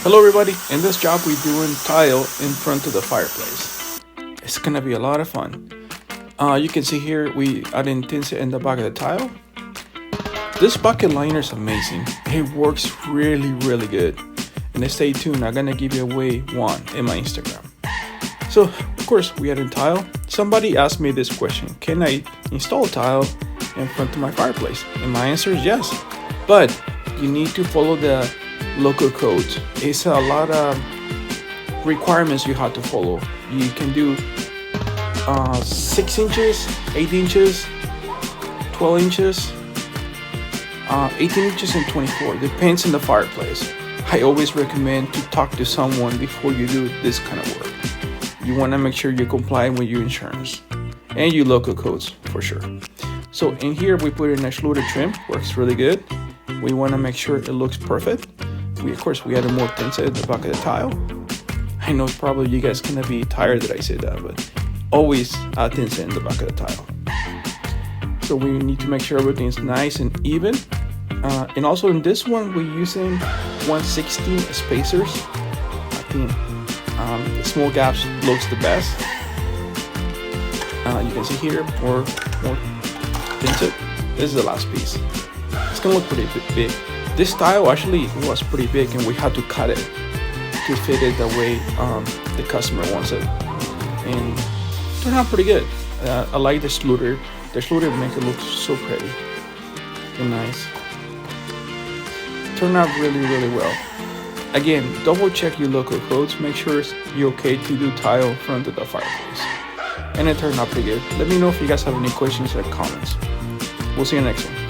Hello everybody, in this job we're doing tile in front of the fireplace. It's gonna be a lot of fun. You can see here we adding tinsel in the back of the tile. This bucket liner is amazing. It works really good. And stay tuned, I'm gonna give you away one in my Instagram. So of course we adding tile. Somebody asked me this question, can I install a tile in front of my fireplace? And my answer is yes, but you need to follow the local codes. It's a lot of requirements you have to follow. You can do 6 inches, 8 inches, 12 inches, 18 inches and 24, depends on the fireplace. I always recommend to talk to someone before you do this kind of work. You want to make sure you comply with your insurance and your local codes for sure. So in here we put in a luted trim, works really good. We want to make sure it looks perfect. Of course we added more tinsel at the back of the tile. I know probably you guys gonna be tired that I say that, but always add tinsel in the back of the tile. So we need to make sure everything's nice and even. And also in this one we're using 1/16 spacers. I think the small gaps looks the best. You can see here more tinsel. This is the last piece. It's gonna look pretty big. This tile actually was pretty big and we had to cut it to fit it the way the customer wants it. And it turned out pretty good. I like the sluter. The sluter makes it look so pretty and nice. Turned out really well. Again, double check your local codes. Make sure you're okay to do tile in front of the fireplace. And it turned out pretty good. Let me know if you guys have any questions or comments. We'll see you next one.